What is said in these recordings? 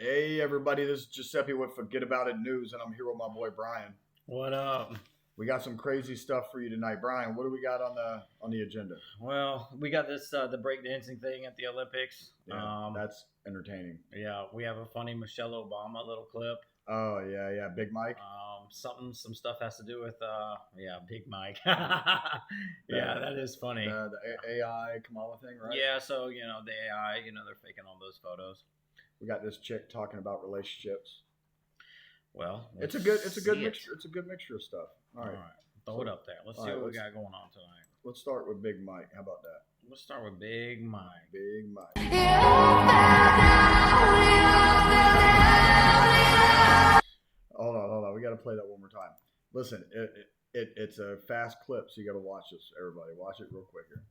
Hey everybody, this is Giuseppe with Forget About It News, and I'm here with my boy Brian. What up? We got some crazy stuff for you tonight, Brian. What do we got on the agenda? Well, we got this the breakdancing thing at the Olympics. Yeah, that's entertaining. Yeah, we have a funny Michelle Obama little clip. Oh yeah, Big Mike. Some stuff has to do with Big Mike. Yeah, that is funny. The AI Kamala thing, right? Yeah, so the AI, they're faking all those photos. We got this chick talking about relationships. Well, it's a good mixture. It's a good mixture of stuff. All right. Throw it up there. Let's see what we got going on tonight. Let's start with Big Mike. How about that? Let's start with Big Mike. Big Mike. Hold on. We got to play that one more time. Listen, it's a fast clip, so you got to watch this. Everybody, watch it real quick here.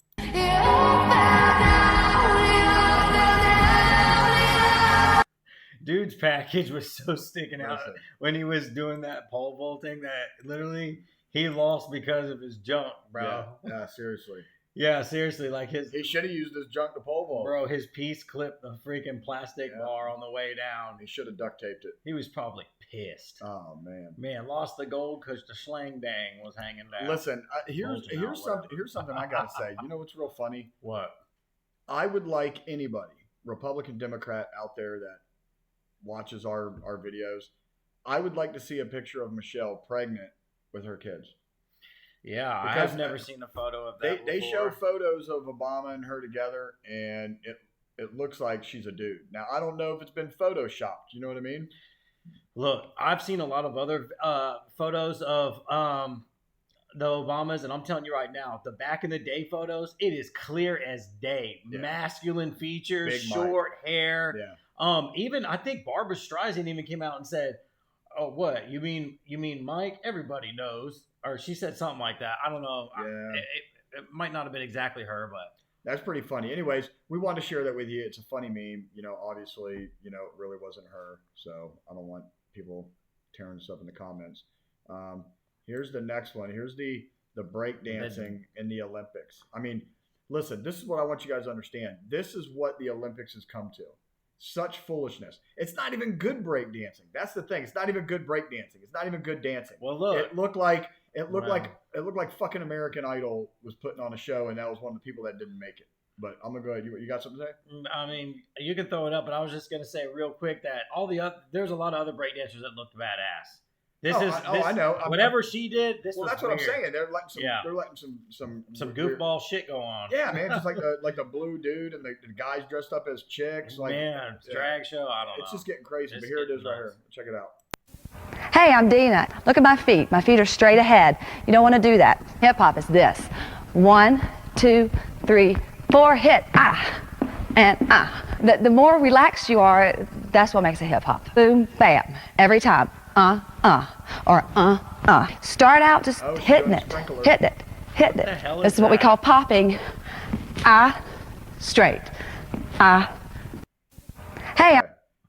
Dude's package was so sticking out when he was doing that pole vaulting that literally he lost because of his junk, bro. Yeah, seriously. Yeah, seriously, like he should have used his junk to pole vault. Bro, his piece clipped the freaking plastic bar on the way down. He should have duct taped it. He was probably pissed. Oh man. Man, lost the gold because the schlang dang was hanging down. Listen, here's something I gotta say. You know what's real funny? What? I would like anybody, Republican, Democrat out there that watches our videos, I would like to see a picture of Michelle pregnant with her kids. Yeah, I've never seen a photo of that. They show photos of Obama and her together, and it looks like she's a dude. Now I don't know if it's been photoshopped. You know what I mean? Look, I've seen a lot of other photos of the Obamas, and I'm telling you right now, the back in the day photos, it is clear as day. Yeah. Masculine features, big short hair. Yeah. Even I think Barbara Streisand even came out and said, "Oh, what you mean Mike? Everybody knows." Or she said something like that. I don't know. Yeah. It might not have been exactly her, but that's pretty funny. Anyways, we wanted to share that with you. It's a funny meme. Obviously, it really wasn't her. So I don't want people tearing stuff in the comments. Here's the next one. Here's the breakdancing in the Olympics. I mean, listen, this is what I want you guys to understand. This is what the Olympics has come to. Such foolishness. It's not even good breakdancing. That's the thing. It's not even good breakdancing. It's not even good dancing. Well, look. It looked like fucking American Idol was putting on a show, and that was one of the people that didn't make it. But I'm gonna go ahead. You got something to say? I mean, you can throw it up, but I was just gonna say real quick that there's a lot of other breakdancers that looked badass. I know. Whatever she did, that's what I'm saying. They're letting some goofball shit go on. Yeah, man, just like the blue dude and the guys dressed up as chicks. Drag show. I don't know. It's just getting crazy. But here it is right here. Check it out. Hey, I'm Dina. Look at my feet. My feet are straight ahead. You don't want to do that. Hip hop is this. 1, 2, 3, 4, hit. And The more relaxed you are, that's what makes a hip hop. Boom, bam, every time. Or Start out just hitting it. Hitting it. This is what we call popping. Straight. Hey.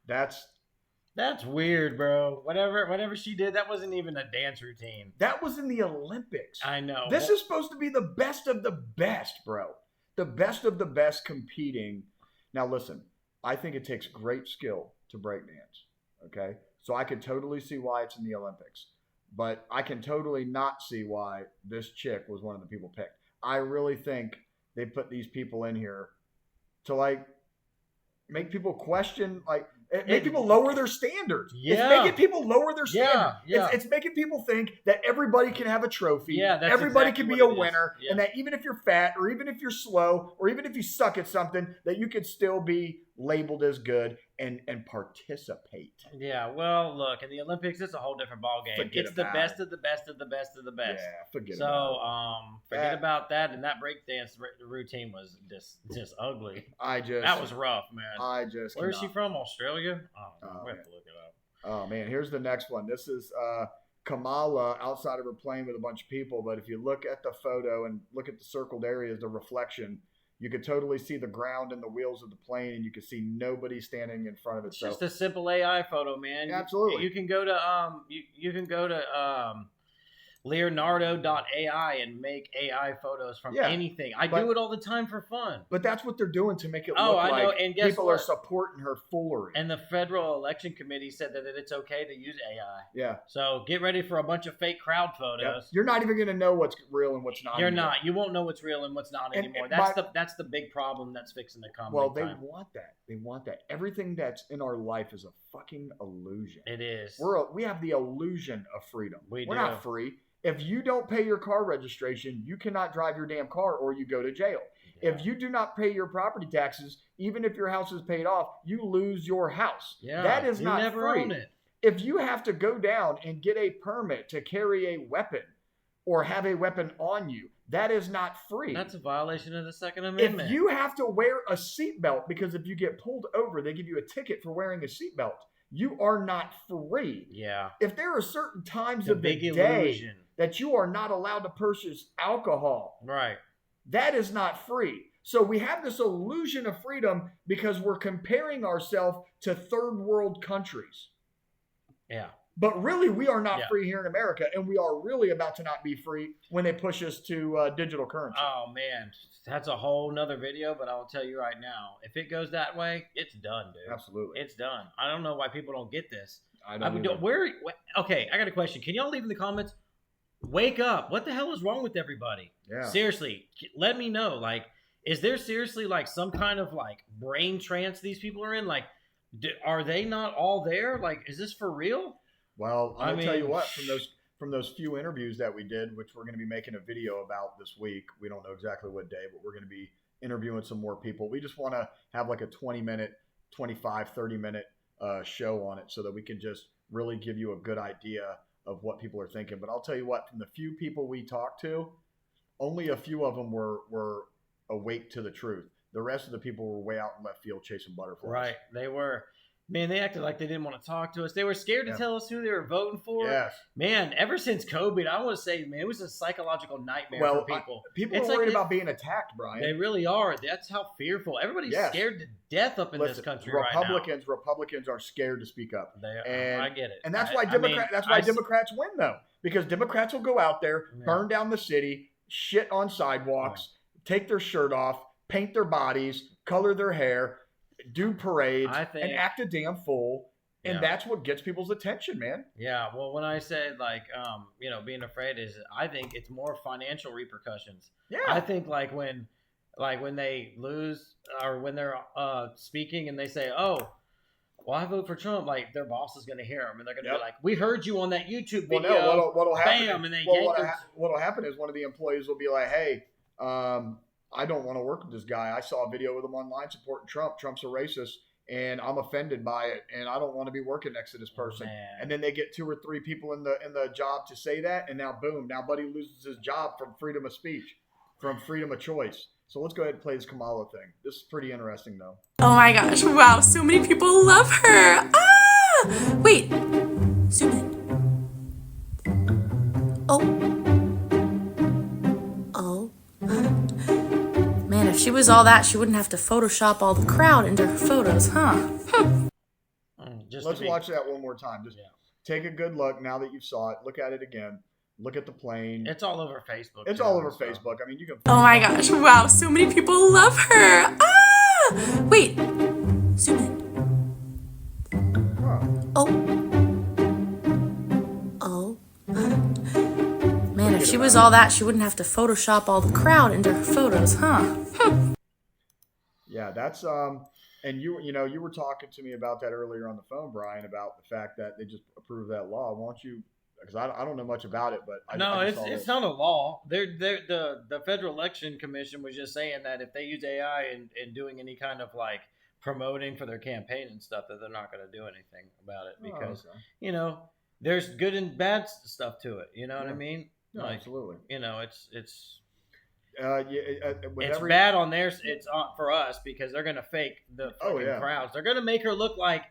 That's weird, bro. Whatever she did, that wasn't even a dance routine. That was in the Olympics. I know. This is supposed to be the best of the best, bro. The best of the best competing. Now listen, I think it takes great skill to breakdance. Okay? So I could totally see why it's in the Olympics. But I can totally not see why this chick was one of the people picked. I really think they put these people in here to make people question, make people lower their standards. Yeah. It's making people lower their standards. Yeah. It's making people think that everybody can have a trophy. Yeah, that's everybody exactly can be a what it winner. is. Yeah. And that even if you're fat or even if you're slow or even if you suck at something, that you could still be labeled as good and participate. Yeah, well, look, in the Olympics, it's a whole different ballgame. It's the best of the best of the best of the best. Yeah, forget about that. And that breakdance routine was just ugly. That was rough, man. Where is she from? Australia? Oh, we have to look it up. Oh man, here's the next one. This is Kamala outside of her plane with a bunch of people. But if you look at the photo and look at the circled areas, the reflection, you could totally see the ground and the wheels of the plane, and you could see nobody standing in front of it. It's just a simple AI photo, man. Absolutely. You can go to Leonardo.ai and make AI photos from anything. I do it all the time for fun. But that's what they're doing to make it look I know. like And guess people what? are supporting her foolery. And the Federal Election Committee said that it's okay to use AI. Yeah. So get ready for a bunch of fake crowd photos. Yeah. You're not even going to know what's real and what's not. You're not. You won't know what's real and what's not anymore. That's the big problem that's fixing the comedy. Well, they want that. They want that. Everything that's in our life is a fucking illusion. It is. We have the illusion of freedom. We're do. not free. If you don't pay your car registration, you cannot drive your damn car or you go to jail. Yeah. If you do not pay your property taxes, even if your house is paid off, you lose your house. Yeah, that is not never free. Own it. If you have to go down and get a permit to carry a weapon or have a weapon on you, that is not free. That's a violation of the Second Amendment. If you have to wear a seatbelt because if you get pulled over, they give you a ticket for wearing a seatbelt, you are not free. Yeah. If there are certain times of the day that you are not allowed to purchase alcohol, right, that is not free. So we have this illusion of freedom because we're comparing ourselves to third world countries. Yeah. But really, we are not free here in America, and we are really about to not be free when they push us to digital currency. Oh, man. That's a whole nother video, but I'll tell you right now, if it goes that way, it's done, dude. Absolutely. It's done. I don't know why people don't get this. Okay, I got a question. Can y'all leave in the comments? Wake up. What the hell is wrong with everybody? Yeah. Seriously, let me know. Like, is there seriously like some kind of like brain trance these people are in? Like, are they not all there? Like, is this for real? Well, I'm gonna tell you what, from those few interviews that we did, which we're gonna be making a video about this week. We don't know exactly what day, but we're gonna be interviewing some more people. We just want to have like a 20-minute, 25, 30-minute show on it so that we can just really give you a good idea of what people are thinking. But I'll tell you what, from the few people we talked to, only a few of them were awake to the truth. The rest of the people were way out in left field chasing butterflies. Right, they were. Man, they acted like they didn't want to talk to us. They were scared to tell us who they were voting for. Yes. Man, ever since COVID, I want to say, man, it was a psychological nightmare for people. People are worried about being attacked, Brian. They really are. That's how fearful. Everybody's scared to death up in this country right now. Republicans are scared to speak up. I get it. And that's why Democrats win, though. Because Democrats will go out there, burn down the city, shit on sidewalks, take their shirt off, paint their bodies, color their hair, do parades, and act a damn fool. And that's what gets people's attention, man. Yeah. Well, when I said like, being afraid is, I think it's more financial repercussions. Yeah. I think like when they lose or when they're speaking and they say, "Oh, well, I vote for Trump," like their boss is going to hear them and they're going to be like, "We heard you on that YouTube video." Well, no, what'll happen? Bam, and what'll happen is one of the employees will be like, "Hey, I don't want to work with this guy. I saw a video with him online supporting Trump. Trump's a racist, and I'm offended by it, and I don't want to be working next to this person." And then they get 2 or 3 people in the job to say that, and now boom, now Buddy loses his job from freedom of speech, from freedom of choice. So let's go ahead and play this Kamala thing. This is pretty interesting, though. Oh my gosh! Wow, so many people love her. Ah, wait, zoom in. Oh. Man, if she was all that, she wouldn't have to Photoshop all the crowd into her photos, huh? Let's watch that one more time. Just take a good look now that you saw it. Look at it again. Look at the plane. It's all over Facebook. It's all over Facebook. I mean, you can. Oh my gosh! Wow, so many people love her. Ah, wait, zoom in. Oh. Man, if she was all that, she wouldn't have to Photoshop all the crowd into her photos, huh? Yeah, that's and you were talking to me about that earlier on the phone, Brian, about the fact that they just approved that law. Why don't you? Because I don't know much about it, but it's not a law. The Federal Election Commission was just saying that if they use AI in doing any kind of like promoting for their campaign and stuff, that they're not going to do anything about it because there's good and bad stuff to it. You know what I mean? No, absolutely. It's it's bad on theirs. It's on for us because they're going to fake the fucking crowds. They're going to make her look like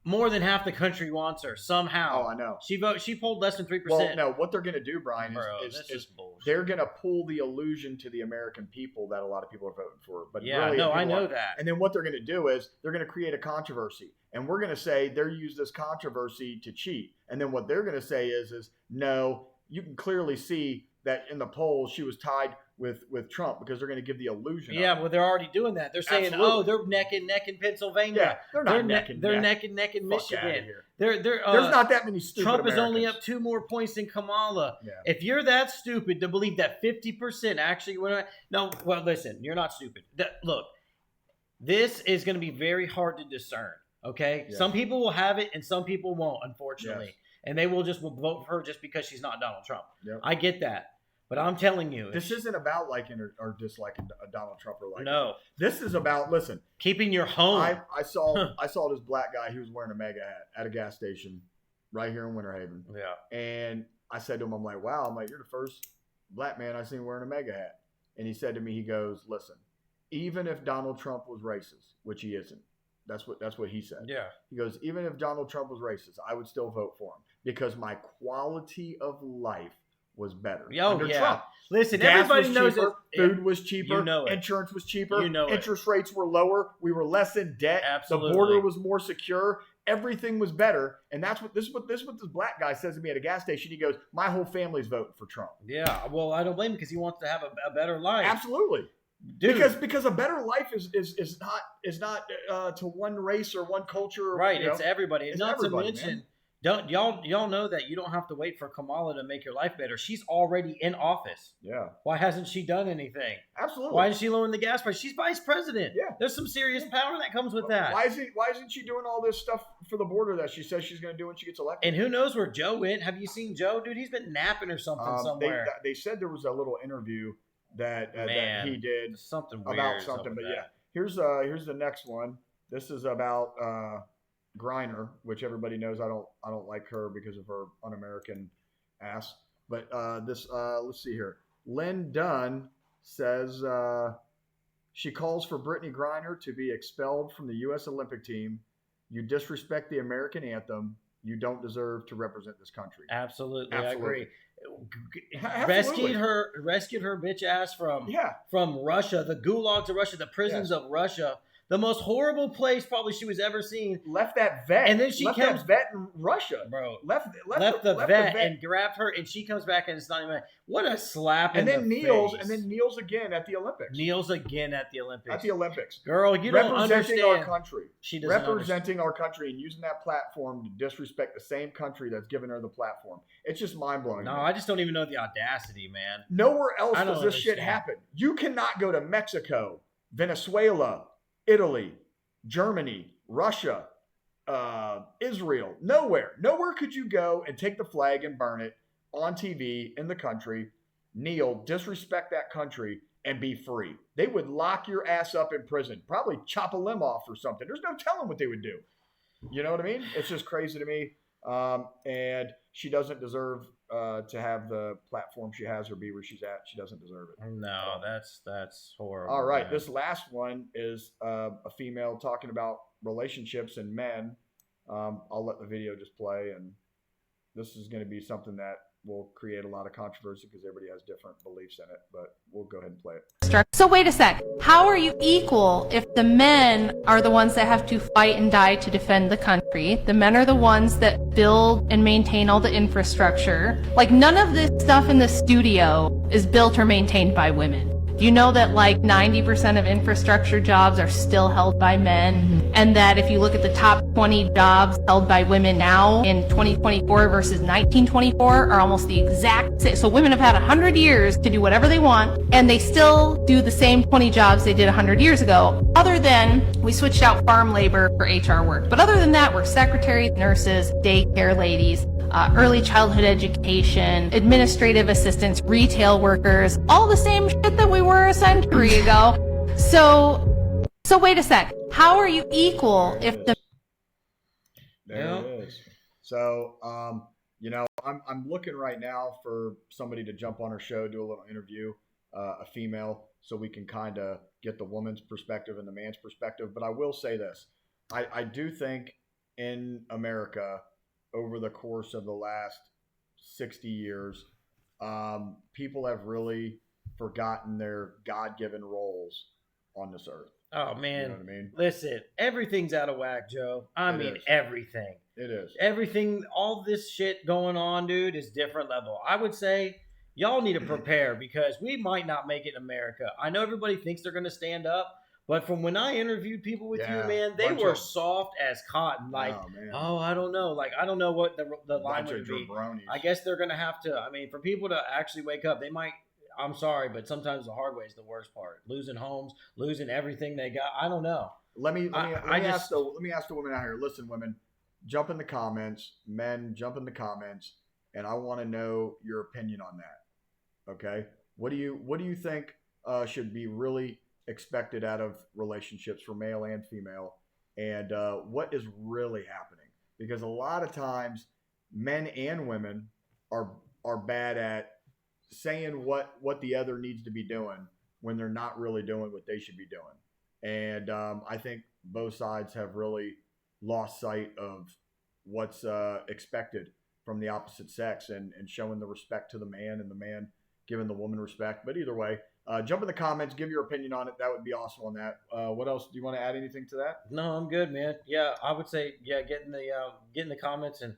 more than half the country wants her somehow. Oh, I know. She polled less than 3%. Well, no, what they're going to do, Brian, is they're going to pull the illusion to the American people that a lot of people are voting for. But really, I know that. And then what they're going to do is they're going to create a controversy. And we're going to say they use this controversy to cheat. And then what they're going to say is no, you can clearly see that in the polls she was tied with Trump because they're going to give the illusion. Yeah, of it. well, they're already doing that. They're saying, Absolutely. "Oh, they're neck and neck in Pennsylvania. Yeah, they're not They're neck and neck in Fuck outta Michigan. here. They're There's not that many stupid Trump is only Americans. up 2 more points than Kamala. Yeah. If you're that stupid to believe that 50% actually went, no, well, listen, you're not stupid. Look, this is going to be very hard to discern. Okay, Yeah. some people will have it and some people won't, unfortunately, Yes. and they will vote for her just because she's not Donald Trump. Yep. I get that. But I'm telling you, This isn't about liking or disliking a Donald Trump or liking. no, This is about, listen, keeping your home. I saw this black guy. He was wearing a MAGA hat at a gas station right here in Winter Haven. Yeah. And I said to him, I'm like, wow, you're the first black man I've seen wearing a MAGA hat. And he said to me, he goes, listen, even if Donald Trump was racist, which he isn't, that's what he said. Yeah. He goes, even if Donald Trump was racist, I would still vote for him because my quality of life was better under Trump. Listen, Gas everybody was knows cheaper, it. food was cheaper, You know it. insurance was cheaper, You know it. interest rates were lower, we were less in debt, Absolutely. the border was more secure, everything was better, and that's what this black guy says to me at a gas station. He goes, "My whole family's voting for Trump." Yeah, well, I don't blame him because he wants to have a better life. Absolutely, Dude. because a better life is not to one race or one culture. Right, you know? it's everybody. It's Not everybody, to mention, man. don't y'all know that you don't have to wait for Kamala to make your life better. She's already in office. Yeah, Why hasn't she done anything? absolutely. Why isn't she lowering the gas price? She's vice president. Yeah. There's some serious power that comes with that. Why isn't she doing all this stuff for the border that she says she's going to do when she gets elected? And who knows where Joe went? Have you seen Joe? Dude, he's been napping or something somewhere. They said there was a little interview that Man, he did something weird about or something. But with yeah, that. here's the next one. This is about Griner, which everybody knows I don't like her because of her un-American ass. But let's see here. Lin Dunn says she calls for Brittney Griner to be expelled from the U.S. Olympic team. You disrespect the American anthem. You don't deserve to represent this country. Absolutely, I Absolutely. agree. Absolutely. Rescued her bitch ass from Yeah. Russia, the gulags of Russia, the prisons of Russia, the most horrible place probably she was ever seen. Left that vet. And then she left kept- that vet in Russia. Bro, Left the vet and grabbed her, and she comes back and it's not even. What a slap! and in then the kneels face. and then kneels again at the Olympics. Kneels again at the Olympics. At the Olympics. Girl, you don't Representing understand. our country. She doesn't understand. Representing our country and using that platform to disrespect the same country that's given her the platform. It's just mind blowing. No, I just don't even know the audacity, man. Nowhere else I don't does this shit understand. happen. You cannot go to Mexico, Venezuela, Italy, Germany, Russia, Israel. Nowhere could you go and take the flag and burn it on TV in the country, kneel, disrespect that country, and be free. They would lock your ass up in prison, probably chop a limb off or something. There's no telling what they would do. You know what I mean? It's just crazy to me. And she doesn't deserve to have the platform she has or be where she's at. She doesn't deserve it. No, that's horrible. All right, man. this last one is a female talking about relationships and men. I'll let the video just play, and this is going to be something that will create a lot of controversy because everybody has different beliefs in it, but we'll go ahead and play it. So wait a sec. How are you equal if the men are the ones that have to fight and die to defend the country? The men are the ones that build and maintain all the infrastructure. Like, none of this stuff in the studio is built or maintained by women. Do you know that like 90% of infrastructure jobs are still held by men? And that if you look at the top 20 jobs held by women now in 2024 versus 1924 are almost the exact same. So women have had 100 years to do whatever they want, and they still do the same 20 jobs they did 100 years ago. Other than we switched out farm labor for HR work. But other than that, we're secretaries, nurses, daycare ladies, early childhood education, administrative assistants, retail workers, all the same shit that we were a century ago. So wait a sec. How are you equal if the There it is. So, I'm looking right now for somebody to jump on our show, do a little interview, a female, so we can kind of get the woman's perspective and the man's perspective. But I will say this. I do think in America, over the course of the last 60 years, people have really forgotten their God-given roles on this earth. Oh man, You know what I mean? listen, everything's out of whack, Joe. I It mean is. everything. It is. Everything, all this shit going on, dude, is different level. I would say y'all need to prepare because we might not make it in America. I know everybody thinks they're going to stand up, but from when I interviewed people with you, Yeah, man, they bunch were of- soft as cotton. Like, Oh, man. oh, I don't know. Like, I don't know what the line Bunch of would be. jabronis. I guess they're going to have to. I mean, for people to actually wake up, they might. I'm sorry, but sometimes the hard way is the worst part. Losing homes, losing everything they got. I don't know. Let me I ask the women out here. Listen, women, jump in the comments. Men, jump in the comments, and I want to know your opinion on that. Okay, what do you think should be really expected out of relationships for male and female, and what is really happening? Because a lot of times, men and women are bad at saying what the other needs to be doing when they're not really doing what they should be doing. And I think both sides have really lost sight of what's expected from the opposite sex and showing the respect to the man and the man giving the woman respect. But either way, jump in the comments, give your opinion on it. That would be awesome on that. What else? Do you want to add anything to that? No, I'm good, man. Yeah, I would say, get in the comments and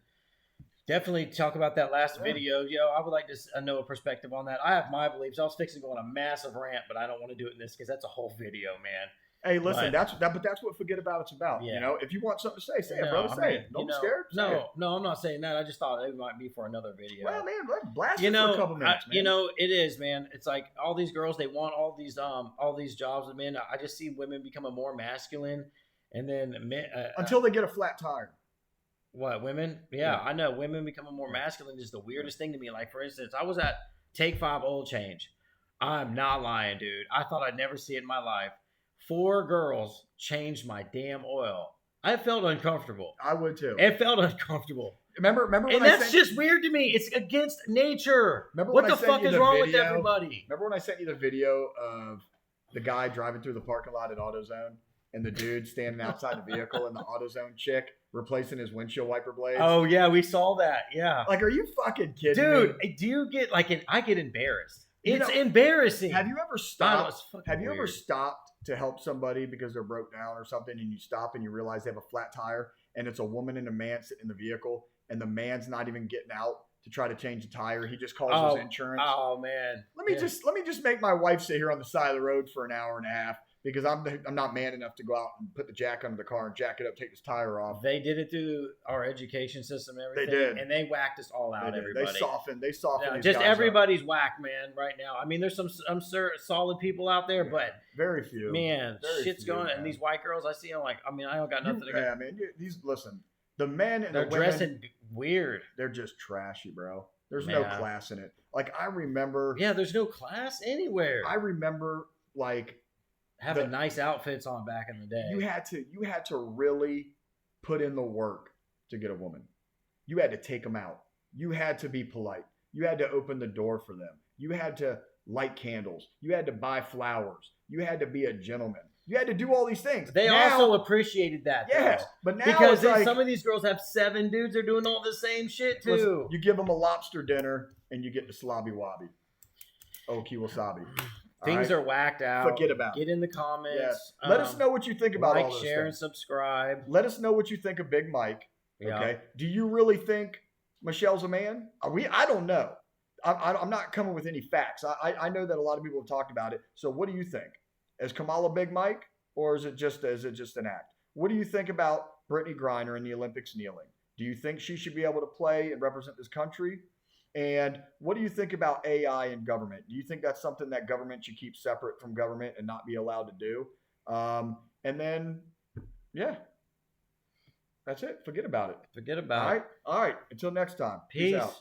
definitely talk about that last video. I would like to know a perspective on that. I have my beliefs. I was fixing to go on a massive rant, but I don't want to do it in this because that's a whole video, man. Hey, listen, But- that's what Forget About it's about. Yeah. You know, if you want something to say it, No, brother. I Say mean, it. Don't be scared. Say it. No, I'm not saying that. I just thought it might be for another video. Well, man, let's blast you it know, for a couple minutes, man. it is, man. It's like all these girls, they want all these jobs. I mean, I just see women becoming more masculine, and then men, until they get a flat tire. what women? Yeah, I know women becoming more masculine is the weirdest thing to me. Like for instance, I was at Take 5 Oil Change. I'm not lying, dude. I thought I'd never see it in my life. 4 girls changed my damn oil. I felt uncomfortable. I would too. It felt uncomfortable. Remember when And I that's sent, just weird to me. It's against nature. Remember What when I the sent fuck you is the wrong with video? everybody? Remember when I sent you the video of the guy driving through the parking lot at AutoZone and the dude standing outside the vehicle and the AutoZone chick replacing his windshield wiper blades? Oh yeah, we saw that. Yeah, Like, are you fucking kidding dude, me? do you get I get embarrassed. You It's know, embarrassing. Have you ever I know, stopped? it's fucking Have you ever weird. stopped to help somebody because they're broke down or something, and you stop and you realize they have a flat tire, and it's a woman and a man sitting in the vehicle, and the man's not even getting out to try to change the tire. He just calls his insurance. Oh man. Let me just make my wife sit here on the side of the road for an hour and a half because I'm not man enough to go out and put the jack under the car and jack it up, take this tire off. They did it through our education system and everything. did. And they whacked us all out, They did. everybody. They softened. No, these just guys up. everybody's whack, man, right now. I mean, there's some solid people out there, but Very few. man, Very shit's few, going. man. And these white girls, I see them like, I mean, I don't got nothing against. Yeah, man. Listen, the men and They're the women, dressing weird. they're just trashy, bro. There's no Man. class in it. Like I remember. Yeah, there's no class anywhere. I remember like Having nice outfits on back in the day. you had to really put in the work to get a woman. You had to take them out. You had to be polite. You had to open the door for them. You had to light candles. You had to buy flowers. You had to be a gentleman. You had to do all these things. They Now- also appreciated that. yeah, though. but now Because it's then like, some of these girls have 7 dudes. They're doing all the same shit too. listen, you give them a lobster dinner and you get the slobby wobby. Oh, kiwasabi. Things are whacked out. Forget about it. Get in the comments. Yes. Let us know what you think about like, all those share, and things. subscribe. Let us know what you think of Big Mike. Yeah. Okay. Do you really think Michelle's a man? I don't know. I'm not coming with any facts. I know that a lot of people have talked about it. So what do you think? Is Kamala Big Mike, or is it just an act? What do you think about Brittney Griner in the Olympics kneeling? Do you think she should be able to play and represent this country? And what do you think about AI in government? Do you think that's something that government should keep separate from government and not be allowed to do? And then, yeah, that's it. Forget about it. Forget about it. All right. Until next time. Peace. Peace out.